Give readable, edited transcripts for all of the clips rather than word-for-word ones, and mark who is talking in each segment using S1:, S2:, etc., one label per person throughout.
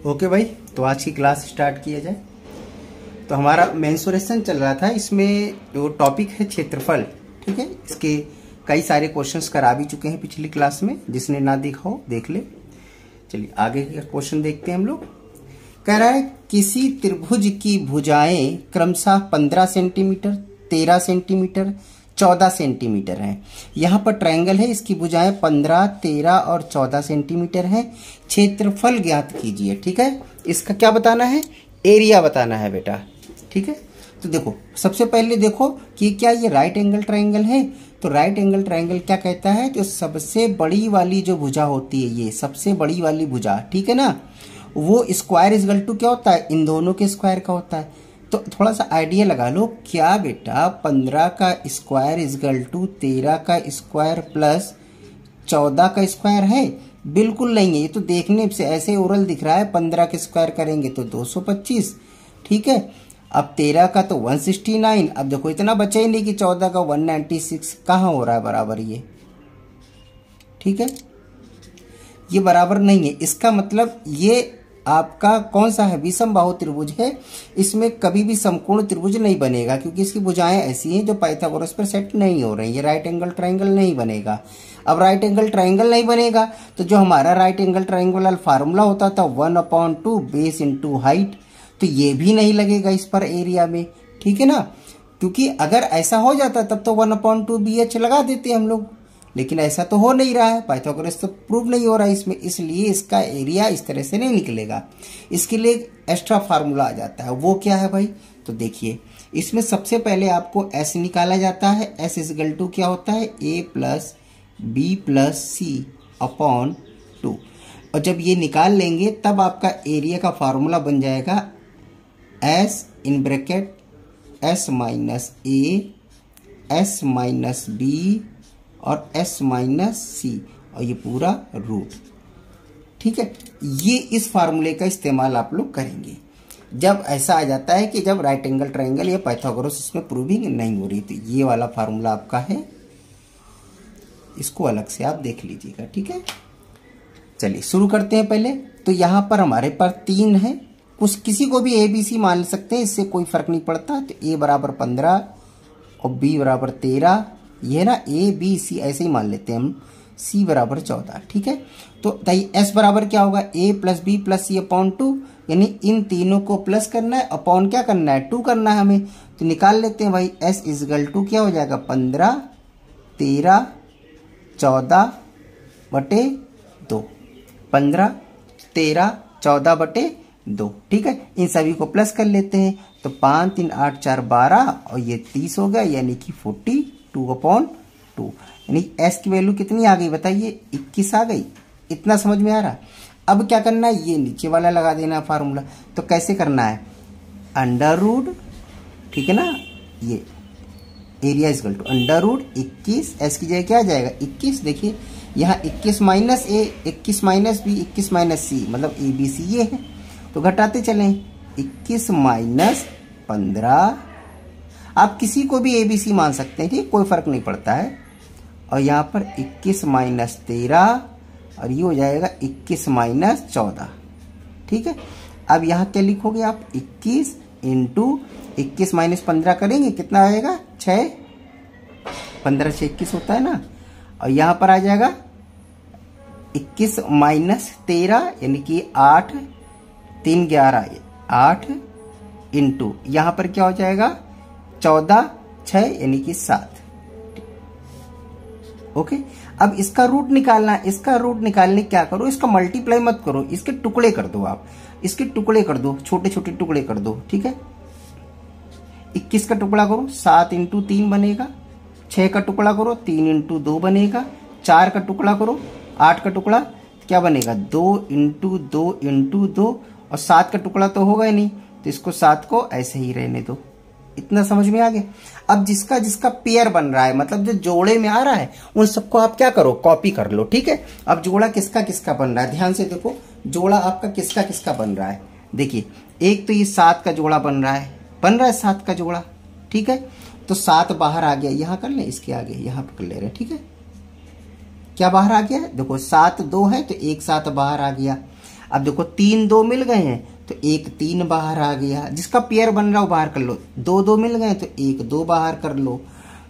S1: Okay भाई, तो आज की क्लास स्टार्ट किया जाए। तो हमारा मेंसुरेशन चल रहा था, इसमें जो टॉपिक है क्षेत्रफल। ठीक है, इसके कई सारे क्वेश्चंस करा भी चुके हैं पिछली क्लास में, जिसने ना देखा हो देख ले। चलिए आगे का क्वेश्चन देखते हैं हम लोग। कह रहा है किसी त्रिभुज की भुजाएं क्रमशः 15 सेंटीमीटर, 13 सेंटीमीटर, 14 सेंटीमीटर हैं। यहाँ पर ट्रायंगल है, इसकी भुजाएं 15, 13 और 14 सेंटीमीटर हैं। क्षेत्रफल ज्ञात कीजिए। ठीक है, इसका क्या बताना है? एरिया बताना है बेटा। ठीक है, तो देखो सबसे पहले देखो कि क्या ये राइट एंगल ट्रायंगल है। तो राइट एंगल ट्रायंगल क्या कहता है? तो सबसे बड़ी वाली जो भुजा होती है, ये सबसे बड़ी वाली भुजा, ठीक है ना, वो स्क्वायर इज इक्वल टू क्या होता है? इन दोनों के स्क्वायर का होता है। तो थोड़ा सा आइडिया लगा लो, क्या बेटा 15 का स्क्वायर इज इक्वल टू 13 का स्क्वायर प्लस 14 का स्क्वायर है? बिल्कुल नहीं है। ये तो देखने से ऐसे ओरल दिख रहा है। 15 के स्क्वायर करेंगे तो 225, ठीक है। अब 13 का तो 169। अब देखो इतना बचा ही नहीं कि 14 का 196 कहाँ हो रहा है बराबर ये? ठीक है, ये बराबर नहीं है। इसका मतलब ये आपका कौन सा है? विषम बाहु त्रिभुज है। इसमें कभी भी समकोण त्रिभुज नहीं बनेगा, क्योंकि इसकी भुजाएं ऐसी हैं जो पाइथागोरस पर सेट नहीं हो रही है। राइट एंगल ट्रायंगल नहीं बनेगा। अब राइट एंगल ट्रायंगल नहीं बनेगा तो जो हमारा राइट एंगल ट्रायंगल वाला फार्मूला होता था 1/2 बेस इंटू हाइट, तो ये भी नहीं लगेगा इस पर एरिया में। ठीक है ना, क्योंकि अगर ऐसा हो जाता तब तो 1/2 BH लगा देते हम लोग, लेकिन ऐसा तो हो नहीं रहा है। पाइथागोरस तो प्रूव नहीं हो रहा है इसमें, इसलिए इसका एरिया इस तरह से नहीं निकलेगा। इसके लिए एक्स्ट्रा फार्मूला आ जाता है। वो क्या है भाई? तो देखिए इसमें सबसे पहले आपको S निकाला जाता है। S इज इक्वल टू क्या होता है? A plus B plus C upon 2। और जब ये निकाल लेंगे तब आपका एरिया का फार्मूला बन जाएगा S in bracket S minus A, S minus B और S माइनस सी, और ये पूरा रूट। ठीक है, ये इस फार्मूले का इस्तेमाल आप लोग करेंगे जब ऐसा आ जाता है कि जब राइट एंगल ट्रायंगल या पाइथागोरस इसमें प्रूविंग नहीं हो रही। तो ये वाला फार्मूला आपका है, इसको अलग से आप देख लीजिएगा। ठीक है, चलिए शुरू करते हैं पहले। तो यहाँ पर हमारे पास 3 है, कुछ किसी को भी ABC मान सकते हैं, इससे कोई फर्क नहीं पड़ता। तो A बराबर 15 और B बराबर 13, ये ना ABC ऐसे ही मान लेते हैं हम। C बराबर 14। ठीक है, तो S बराबर क्या होगा? A plus B plus C upon 2, यानी इन तीनों को प्लस करना है, अपॉन क्या करना है? 2 करना है हमें। तो निकाल लेते हैं भाई। S इज इक्वल टू क्या हो जाएगा? 15, 13, 14 बटे 2। 15, 13, 14 बटे 2। ठीक है, इन सभी को प्लस कर लेते हैं। तो 5, 3, 8, 4, 12 और ये 30 हो गया, यानी कि 42/2। यानी S की वैल्यू कितनी आ गई बताइए? 21 आ गई। इतना समझ में आ रहा? अब क्या करना है? ये नीचे वाला लगा देना फार्मूला। तो कैसे करना है? अंडर रूट, ठीक है ना, ये area is equal to under root 21। S की जगह क्या आ जाएगा? 21। देखिए यहाँ 21 minus A, 21 minus B, 21 minus C, मतलब ABC ये है। तो घटाते चलें। 21 माइनस 15, आप किसी को भी ABC मान सकते हैं, ठीक, कोई फर्क नहीं पड़ता है। और यहाँ पर 21 माइनस 13, और ये हो जाएगा 21 माइनस 14। ठीक है, अब यहाँ क्या लिखोगे आप? 21 इंटू 21 माइनस 15 करेंगे, कितना आएगा? 6। 15 से 21 होता है ना। और यहाँ पर आ जाएगा 21 माइनस 13, यानी कि 8, 3, 11, 8 इंटू यहाँ पर क्या हो जाएगा? 14, 6, यानी कि 7। ओके, अब इसका रूट निकालना है। इसका रूट निकालने क्या करो? इसका मल्टीप्लाई मत करो, इसके टुकड़े कर दो। आप इसके टुकड़े कर दो, छोटे छोटे टुकड़े कर दो। ठीक है, 21 का टुकड़ा करो, 7 इंटू 3 बनेगा। 6 का टुकड़ा करो, 3 इंटू 2 बनेगा। 4 का टुकड़ा करो, 8 का टुकड़ा क्या बनेगा? 2 इंटू 2 इंटू 2। और 7 का टुकड़ा तो होगा ही नहीं, तो इसको 7 को ऐसे ही रहने दो। इतना समझ में आ गया? अब जिसका जिसका पेयर बन रहा है, मतलब जो जोड़े में आ रहा है, उन सबको आप क्या करो? कॉपी कर लो। ठीक है, अब जोड़ा किसका किसका बन रहा है ध्यान से देखो। जोड़ा आपका किसका किसका बन रहा है? देखिए एक तो ये 7 का जोड़ा बन रहा है 7 का जोड़ा। ठीक है, तो 7 बाहर आ गया, यहां कर ले, इसके आगे यहां पर कर ले रहे। ठीक है, क्या बाहर आ गया है? देखो 7 2 है तो एक 7 बाहर आ गया। अब देखो 3 2 मिल गए हैं तो 1 3 बाहर आ गया, जिसका पेयर बन रहा हो बाहर कर लो। 2 2 मिल गए तो 1 2 बाहर कर लो,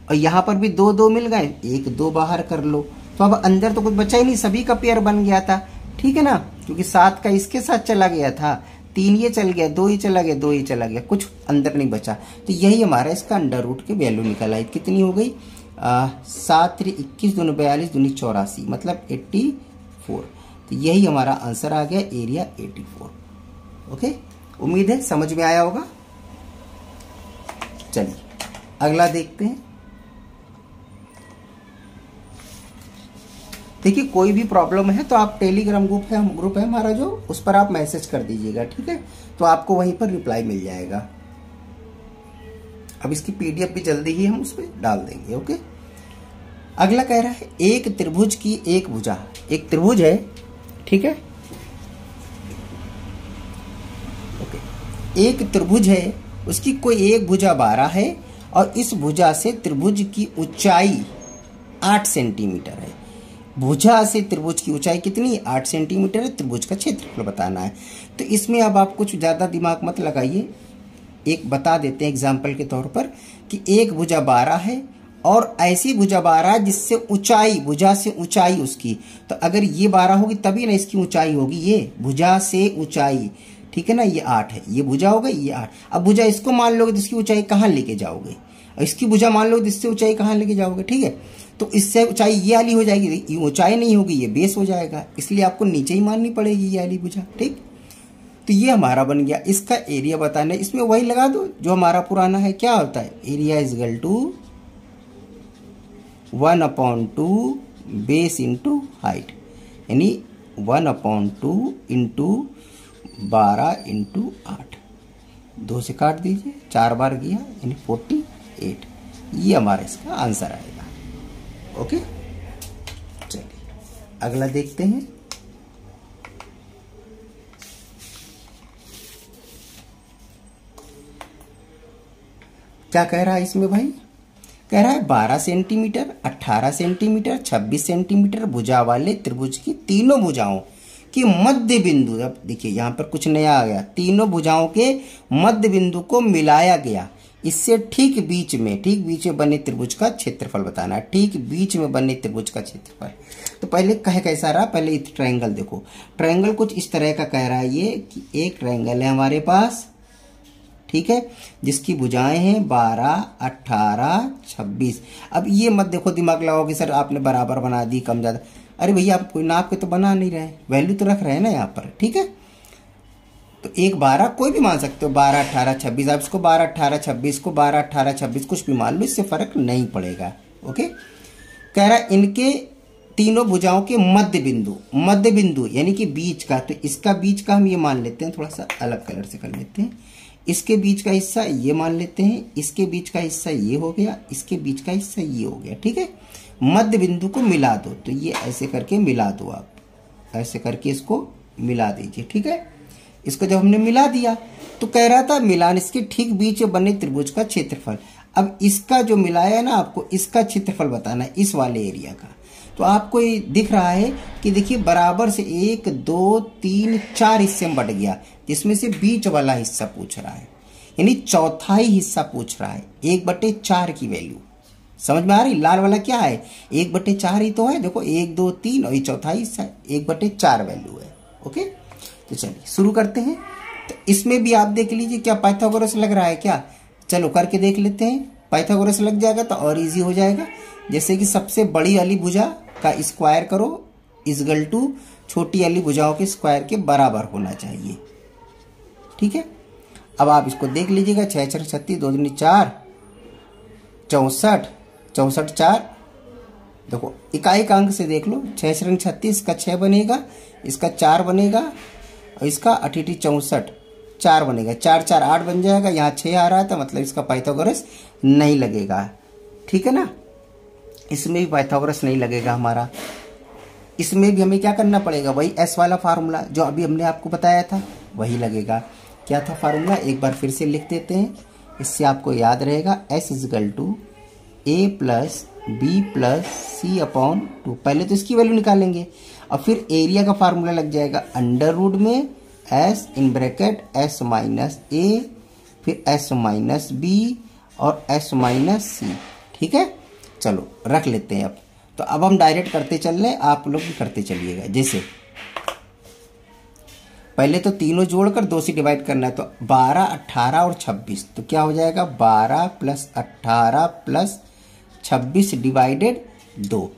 S1: और यहाँ पर भी 2 2 मिल गए 1 2 बाहर कर लो। तो अब अंदर तो कुछ बचा ही नहीं, सभी का पेयर बन गया था, ठीक है ना, क्योंकि 7 का इसके साथ चला गया था, 3 ये चल गया, 2 ये चला गया, 2 ये चला गया, कुछ अंदर नहीं बचा। तो यही हमारा इसका अंडर रूट की वैल्यू निकल आई, कितनी हो गई 7 3 21 दूनी 42 दूनी 84, मतलब 84। तो यही हमारा आंसर आ गया, एरिया 84। ओके, उम्मीद है समझ में आया होगा। चलिए अगला देखते हैं। देखिए कोई भी प्रॉब्लम है तो आप टेलीग्राम ग्रुप है हमारा जो, उस पर आप मैसेज कर दीजिएगा, ठीक है, तो आपको वहीं पर रिप्लाई मिल जाएगा। अब इसकी पीडीएफ भी जल्दी ही हम उस पर डाल देंगे। ओके, अगला कह रहा है एक त्रिभुज की एक भुजा, एक त्रिभुज है, ठीक है, ओके, एक त्रिभुज है, उसकी कोई एक भुजा 12 है और इस भुजा से त्रिभुज की ऊंचाई 8 सेंटीमीटर है। भुजा से त्रिभुज की ऊंचाई कितनी 8 सेंटीमीटर है, त्रिभुज का क्षेत्रफल बताना है। तो इसमें अब आप कुछ ज्यादा दिमाग मत लगाइए, एक बता देते हैं एग्जाम्पल के तौर पर कि एक भुजा 12 है और ऐसी भुजा 12 जिससे ऊंचाई, भुजा से ऊंचाई उसकी, तो अगर ये 12 होगी तभी ना इसकी ऊंचाई होगी, ये भुजा से ऊंचाई, ठीक है ना, ये 8 है, ये भुजा होगा, ये 8। अब भुजा इसको मान लोगे तो इसकी ऊंचाई कहाँ लेके जाओगे, और इसकी भुजा मान लोगे तो इससे ऊंचाई कहाँ लेके जाओगे, ठीक है, तो इससे ऊंचाई ये वाली हो जाएगी, ये ऊंचाई नहीं होगी, ये बेस हो जाएगा, इसलिए आपको नीचे ही माननी पड़ेगी ये वाली भुजा, ठीक। तो ये हमारा बन गया, इसका एरिया बताना है, इसमें वही लगा दो जो हमारा पुराना है, क्या होता है, area is equal to 1/2 base into height, यानी 1/2 इंटू 12 इंटू 8, 2 से काट दीजिए, 4 बार गया यानी 48, ये हमारा इसका आंसर आएगा। ओके, चलिए अगला देखते हैं। क्या कह रहा है इसमें भाई, कह रहा है 12 सेंटीमीटर, 18 सेंटीमीटर, 26 सेंटीमीटर भुजा वाले त्रिभुज की तीनों भुजाओं की मध्य बिंदु, अब देखिए यहां पर कुछ नया आ गया, तीनों भुजाओं के मध्य बिंदु को मिलाया गया, इससे ठीक बीच में बने त्रिभुज का क्षेत्रफल बताना है, ठीक बीच में बने त्रिभुज का क्षेत्रफल। तो पहले कहे कैसा रहा, पहले ट्रायंगल देखो, ट्रायंगल कुछ इस तरह का कह रहा है ये कि एक ट्रायंगल है हमारे पास, ठीक है, जिसकी भुजाएं हैं 12 18 26। अब ये मत देखो दिमाग लगाओ कि सर आपने बराबर बना दी कम ज्यादा, अरे भैया आप कोई नाप के तो बना नहीं रहे, वैल्यू तो रख रहे हैं ना यहाँ पर, ठीक है। तो एक 12 कोई भी मान सकते हो, 12 18 26, आप इसको 12 18 26 को 12 18 26 कुछ भी मान लो, इससे फर्क नहीं पड़ेगा। ओके, कह रहा है इनके तीनों भुजाओं के मध्य बिंदु यानी कि बीच का, तो इसका बीच का हम ये मान लेते हैं, थोड़ा सा अलग कलर से कर लेते हैं, इसके बीच का हिस्सा ये मान लेते हैं, इसके बीच का हिस्सा ये हो गया, इसके बीच का हिस्सा ये हो गया, ठीक है। मध्य बिंदु को मिला दो, तो ये ऐसे करके मिला दो, आप ऐसे करके इसको मिला दीजिए, ठीक है। इसको जब हमने मिला दिया तो कह रहा था मिलान इसके ठीक बीच में बने त्रिभुज का क्षेत्रफल। अब इसका जो मिलाया है ना, आपको इसका क्षेत्रफल बताना है इस वाले एरिया का। तो आपको ये दिख रहा है कि देखिए बराबर से 1 2 3 4 हिस्से में बट गया, जिसमें से बीच वाला हिस्सा पूछ रहा है, यानी चौथाई हिस्सा पूछ रहा है, 1/4 की वैल्यू समझ में आ रही। लाल वाला क्या है, 1/4 ही तो है, देखो 1 2 3 और ये चौथाई हिस्सा है, 1/4 वैल्यू है। ओके, तो चलिए शुरू करते हैं। तो इसमें भी आप देख लीजिए क्या पाइथागोरस लग रहा है क्या, चलो करके देख लेते हैं। पाइथागोरस लग जाएगा तो और इजी हो जाएगा। जैसे कि सबसे बड़ी वाली भुजा का स्क्वायर करो इजगल टू छोटी वाली भुजाओं के स्क्वायर के बराबर होना चाहिए, ठीक है। अब आप इसको देख लीजिएगा, 6 6 36 2 2 4 64 64 4, देखो इकाई का अंक से देख लो, 6 6 36, इसका 6 बनेगा, इसका 4 बनेगा और इसका 88 64 4 बनेगा, 4 4 8 बन जाएगा। यहाँ 6 आ रहा था, मतलब इसका पाइथागोरस नहीं लगेगा, ठीक है ना। इसमें भी पाइथागोरस नहीं लगेगा हमारा। इसमें भी हमें क्या करना पड़ेगा, वही एस वाला फार्मूला जो अभी हमने आपको बताया था वही लगेगा। क्या था फार्मूला, एक बार फिर से लिख देते हैं, इससे आपको याद रहेगा। S is equal to A plus B plus C upon 2। पहले तो इसकी वैल्यू निकालेंगे, और फिर एरिया का फार्मूला लग जाएगा अंडर रूट में S in bracket S minus A, फिर एस माइनस बी और एस माइनस सी। ठीक है, चलो रख लेते हैं अब। तो अब हम डायरेक्ट करते चल रहे हैं, आप लोग भी करते चलिएगा। जैसे पहले तो तीनों जोड़कर 2 से डिवाइड करना है, तो 12, 18 और 26, तो क्या हो जाएगा 12 + 18 + 26 डिवाइडेड 2।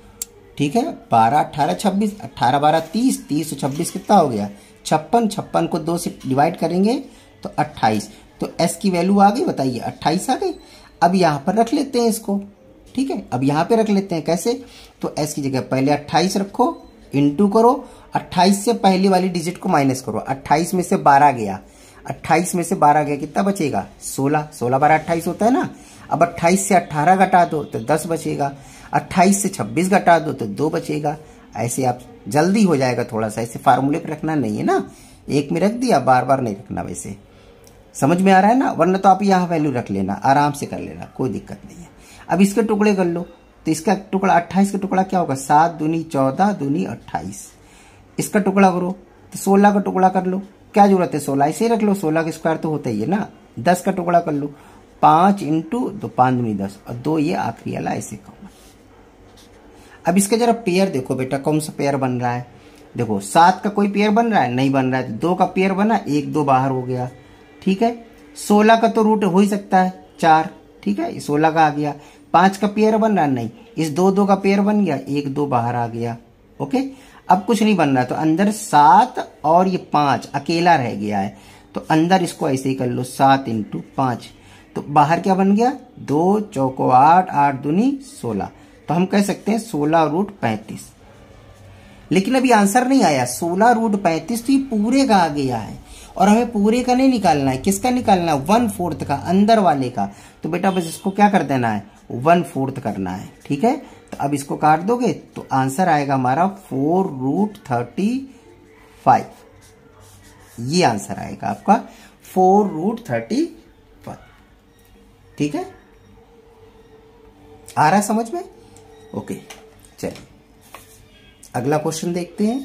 S1: ठीक है, 12, 18, 26, 18, 12, 30, 30 और 26 कितना हो गया 56, 56 को 2 से डिवाइड करेंगे तो 28। तो s की वैल्यू आ गई, बताइए 28 आ गई। अब यहाँ पर रख लेते हैं इसको। ठीक है, अब यहाँ पे रख लेते हैं कैसे, तो s की जगह पहले 28 रखो, इंटू करो, 28 से पहली वाली डिजिट को माइनस करो। 28 में से 12 गया, 28 में से 12 गया, कितना बचेगा 16, 16 12 28 होता है ना। अब 28 से 18 घटा दो तो 10 बचेगा, 28 से 26 घटा दो तो 2 बचेगा। ऐसे आप जल्दी हो जाएगा, थोड़ा सा ऐसे फार्मूले पे रखना नहीं है ना, एक में रख दिया, बार बार नहीं रखना। वैसे समझ में आ रहा है ना, वरना तो आप यहाँ वैल्यू रख लेना, आराम से कर लेना, कोई दिक्कत नहीं है। अब इसके टुकड़े कर लो, तो इसका टुकड़ा 28 का टुकड़ा क्या होगा 7 दूनी 14 दूनी 28। इसका टुकड़ा करो तो 16 का टुकड़ा कर लो, क्या जरूरत है 16 ऐसे ही रख लो, 16 का स्क्वायर तो होता ही है ना। 10 का टुकड़ा कर लो, 5 इंटू 2 5 दूनी 10 और 2 ये आखिरी वाला ऐसे कॉमन। अब इसका जरा पेयर देखो बेटा, कौन सा पेयर बन रहा है। देखो 7 का कोई पेयर बन रहा है, नहीं बन रहा है। 2 का पेयर बना, 1 2 बाहर हो गया। ठीक है, 16 का तो रूट हो ही सकता है 4। ठीक है, 16 का आ गया। 5 का पेयर बन रहा है, नहीं। इस 2 2 का पेयर बन गया, 1 2 बाहर आ गया। ओके, अब कुछ नहीं बन रहा, तो अंदर 7 और ये 5 अकेला रह गया है, तो अंदर इसको ऐसे ही कर लो 7 इंटू 5। तो बाहर क्या बन गया 2 चौको 8 8 दूनी 16। तो हम कह सकते हैं 16 रूट 35। लेकिन अभी आंसर नहीं आया 16 रूट 35, तो ये पूरे का आ गया है और हमें पूरे का नहीं निकालना है। किसका निकालना है 1/4 का, अंदर वाले का। तो बेटा बस इसको क्या कर देना है 1/4 करना है। ठीक है, तो अब इसको काट दोगे तो आंसर आएगा हमारा 4 रूट 35। ये आंसर आएगा आपका 4 रूट 35। ठीक है, आ रहा समझ में। ओके, चलिए अगला क्वेश्चन देखते हैं।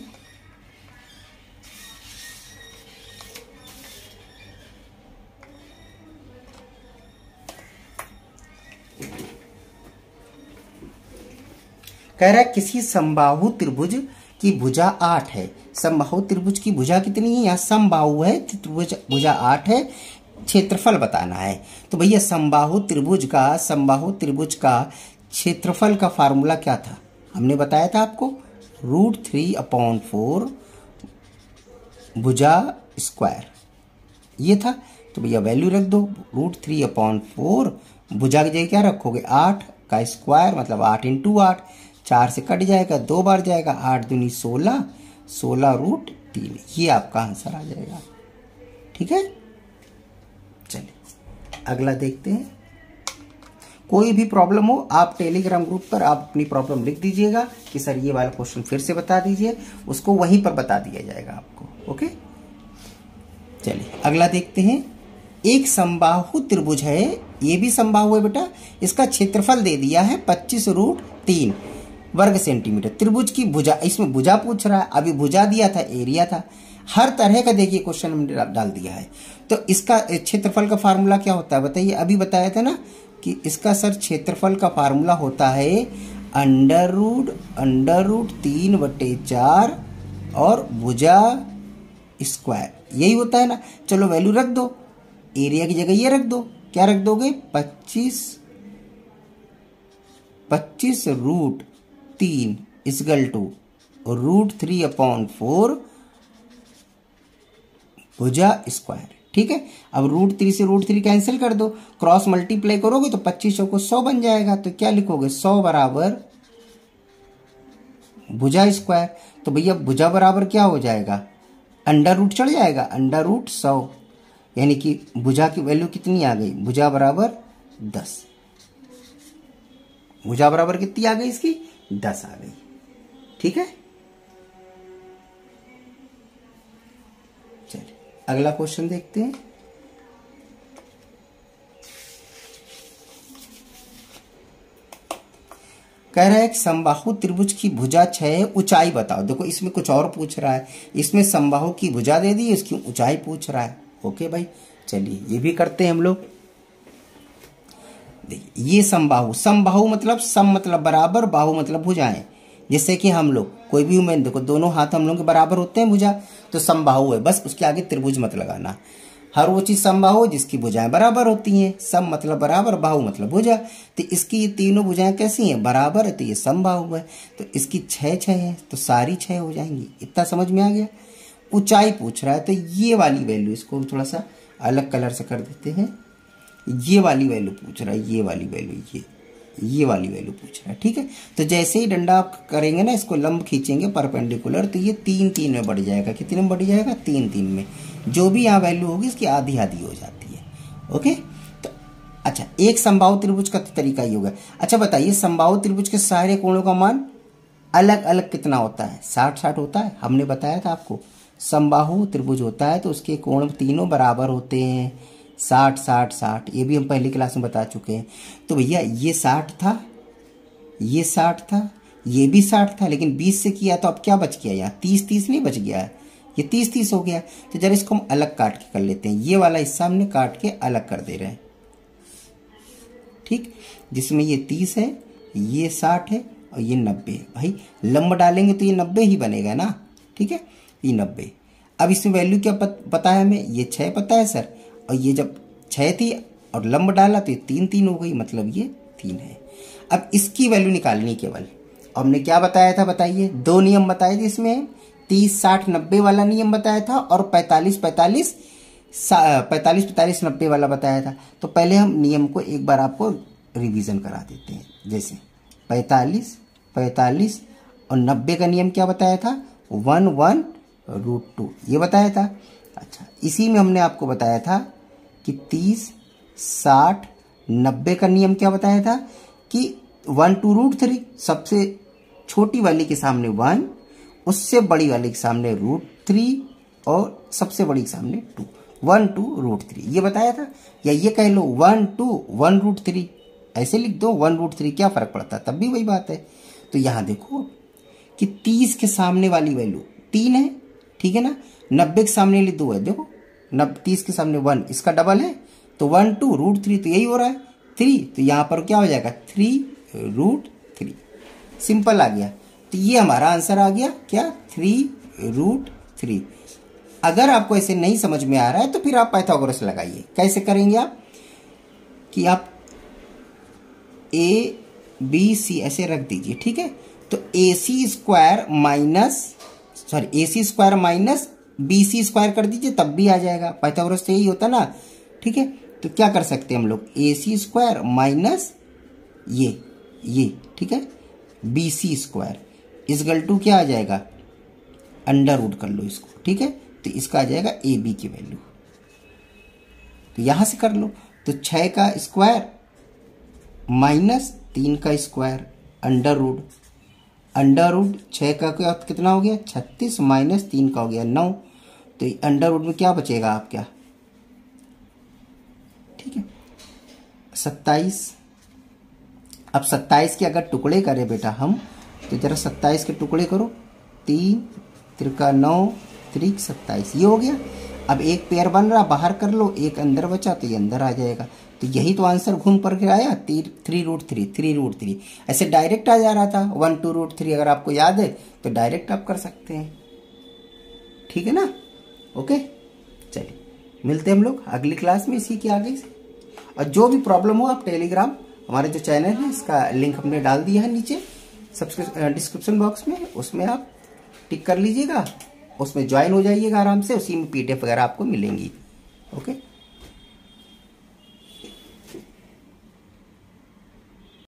S1: कह रहा है किसी समबाहु त्रिभुज की भुजा 8 है। समबाहु त्रिभुज की भुजा कितनी है, यहाँ समबाहु है, त्रिभुज भुजा 8 है, क्षेत्रफल बताना है। तो भैया समबाहु त्रिभुज का क्षेत्रफल का फार्मूला क्या था, हमने बताया था आपको √3/4 भुजा स्क्वायर, ये था। तो भैया वैल्यू रख दो, √3/4 भुजा की जगह क्या रखोगे 8 का स्क्वायर, मतलब 8 इंटू 8, 4 से कट जाएगा, 2 बार जाएगा, 8 दूनी 16, 16 रूट 3। ये आपका आंसर आ जाएगा। ठीक है, चलिए अगला देखते हैं। कोई भी प्रॉब्लम हो आप टेलीग्राम ग्रुप पर आप अपनी प्रॉब्लम लिख दीजिएगा कि सर ये वाला क्वेश्चन फिर से बता दीजिए, उसको वहीं पर बता दिया जाएगा आपको। ओके, चलिए अगला देखते हैं। एक समबाहु त्रिभुज है, ये भी समबाहु है बेटा, इसका क्षेत्रफल दे दिया है 25√3 वर्ग सेंटीमीटर। त्रिभुज की भुजा, इसमें भुजा पूछ रहा है, अभी भुजा दिया था, एरिया था, हर तरह का देखिए क्वेश्चन हमने डाल दिया है। तो इसका क्षेत्रफल का फार्मूला क्या होता है बताइए, अभी बताया था ना कि इसका सर क्षेत्रफल का फार्मूला होता है √3/4 और भुजा स्क्वायर, यही होता है ना। चलो वैल्यू रख दो, एरिया की जगह ये रख दो, क्या रख दोगे 25 √3 इक्वल टू √3/4 भुजा स्क्वायर। ठीक है, अब √3 से √3 कैंसिल कर दो, क्रॉस मल्टीप्लाई करोगे तो 25 को 100 बन जाएगा। तो क्या लिखोगे 100 बराबर भुजा स्क्वायर। तो भैया भुजा बराबर क्या हो जाएगा, अंडर रूट चढ़ जाएगा, √100, यानी कि भुजा की वैल्यू कितनी आ गई, भुजा बराबर 10। भुजा बराबर कितनी आ गई इसकी 10 आ गई। ठीक है, चलिए अगला क्वेश्चन देखते हैं। कह रहा है कि समबाहु त्रिभुज की भुजा 6 है, ऊंचाई बताओ। देखो इसमें कुछ और पूछ रहा है, इसमें समबाहु की भुजा दे दी, इसकी ऊंचाई पूछ रहा है। ओके भाई, चलिए ये भी करते हैं हम लोग। देखिए ये समबाहु, समबाहु मतलब सम मतलब बराबर, बाहु मतलब भुजाएं। जैसे कि हम लोग कोई भी उम्मीद, देखो दोनों हाथ हम लोग के बराबर होते हैं भुजा, तो समबाहु है, बस उसके आगे त्रिभुज मत लगाना। हर वो चीज समबाहु जिसकी भुजाएं बराबर होती हैं। सम मतलब बराबर, बाहु मतलब भुजा। तो इसकी ये तीनों भुजाएं कैसी हैं? बराबर है, तो ये समबाहु है। तो इसकी 6 है, तो सारी 6 हो जाएंगी। इतना समझ में आ गया। ऊंचाई पूछ रहा है, तो ये वाली वैल्यू, इसको हम थोड़ा सा अलग कलर से कर देते हैं। ये वाली वैल्यू पूछ रहा है, ये वाली वैल्यू, ये वाली वैल्यू पूछ रहा है। ठीक है, तो जैसे ही डंडा आप करेंगे ना, इसको लंब खींचेंगे परपेंडिकुलर, तो ये 3 में बढ़ जाएगा। कितने में बढ़ जाएगा? 3 में। जो भी यहाँ वैल्यू होगी इसकी आधी आधी हो जाती है। ओके, तो अच्छा, एक समबाहु त्रिभुज का तरीका ये होगा। अच्छा बताइए, समबाहु त्रिभुज के सारे कोणों का मान अलग अलग कितना होता है? 60-60 होता है। हमने बताया था आपको, समबाहु त्रिभुज होता है तो उसके कोण तीनों बराबर होते हैं, 60-60-60। ये भी हम पहली क्लास में बता चुके हैं। तो भैया ये 60 था, ये 60 था, ये भी 60 था, लेकिन 20 से किया तो अब क्या बच गया? यहाँ 30-30 नहीं बच गया है, ये 30-30 हो गया। तो जरा इसको हम अलग काट के कर लेते हैं। ये वाला हिस्सा हमने काट के अलग कर दे रहे हैं। ठीक, जिसमें ये 30 है, ये 60 है और ये 90 है। भाई लंब डालेंगे तो ये 90 ही बनेगा ना। ठीक है, ये 90। अब इसमें वैल्यू क्या पता है हमें? ये 6 पता है सर, और ये जब 6 थी और लंब डाला तो ये 3 हो गई, मतलब ये 3 है। अब इसकी वैल्यू निकालनी केवल। हमने क्या बताया था बताइए? 2 नियम बताए थे इसमें, 30-60-90 वाला नियम बताया था और 45-45-90 वाला बताया था। तो पहले हम नियम को एक बार आपको रिवीजन करा देते हैं। जैसे 45 और 90 का नियम क्या बताया था? 1/√2 ये बताया था। अच्छा, इसी में हमने आपको बताया था कि 30-60-90 का नियम क्या बताया था कि 1/√3, सबसे छोटी वाली के सामने 1, उससे बड़ी वाली के सामने √3 और सबसे बड़ी के सामने 2, 1/√3 ये बताया था। या ये कह लो 1/1√3, ऐसे लिख दो 1/√3, क्या फर्क पड़ता है, तब भी वही बात है। तो यहां देखो कि 30 के सामने वाली वैल्यू 3 है, ठीक है ना। 90 के सामने वाली 2 है, देखो 30 के सामने 1, इसका डबल है, तो 1/√3, तो यही हो रहा है 3। तो यहां पर क्या हो जाएगा? 3√3। सिंपल आ गया। तो ये हमारा आंसर आ गया क्या? 3√3। अगर आपको ऐसे नहीं समझ में आ रहा है तो फिर आप पाइथागोरस लगाइए। कैसे करेंगे आप? कि आप ABC ऐसे रख दीजिए, ठीक है। तो AC square minus BC square कर दीजिए, तब भी आ जाएगा। पाइथागोरस से यही होता ना, ठीक है। तो क्या कर सकते हैं हम लोग? AC स्क्वायर माइनस ये, ठीक है, BC स्क्वायर इजगल टू क्या आ जाएगा? अंडर रूट कर लो इसको, ठीक है। तो इसका आ जाएगा AB की वैल्यू। तो यहां से कर लो। तो 6 का स्क्वायर माइनस 3 का स्क्वायर अंडर रूट 6 का कितना हो गया? 36 माइनस 3 का हो गया 9। तो अंडर रूट में क्या बचेगा आप क्या? ठीक है, 27। अब 27 के अगर टुकड़े करें बेटा हम, तो जरा 27 के टुकड़े करो, 3 त्रिका 9 त्रिक 27, ये हो गया। अब एक पेयर बन रहा, बाहर कर लो, एक अंदर बचा तो ये अंदर आ जाएगा। तो यही तो आंसर घूम पर के आया, 3√3। ऐसे डायरेक्ट आ जा रहा था 1/2√3। अगर आपको याद है तो डायरेक्ट आप कर सकते हैं, ठीक है ना। ओके, चलिए मिलते हैं हम लोग अगली क्लास में इसी के आगे से। और जो भी प्रॉब्लम हो आप टेलीग्राम, हमारे जो चैनल है इसका लिंक हमने डाल दिया है नीचे डिस्क्रिप्शन बॉक्स में, उसमें आप टिक कर लीजिएगा, उसमें ज्वाइन हो जाइएगा आराम से। उसी में PDF वगैरह आपको मिलेंगी। ओके।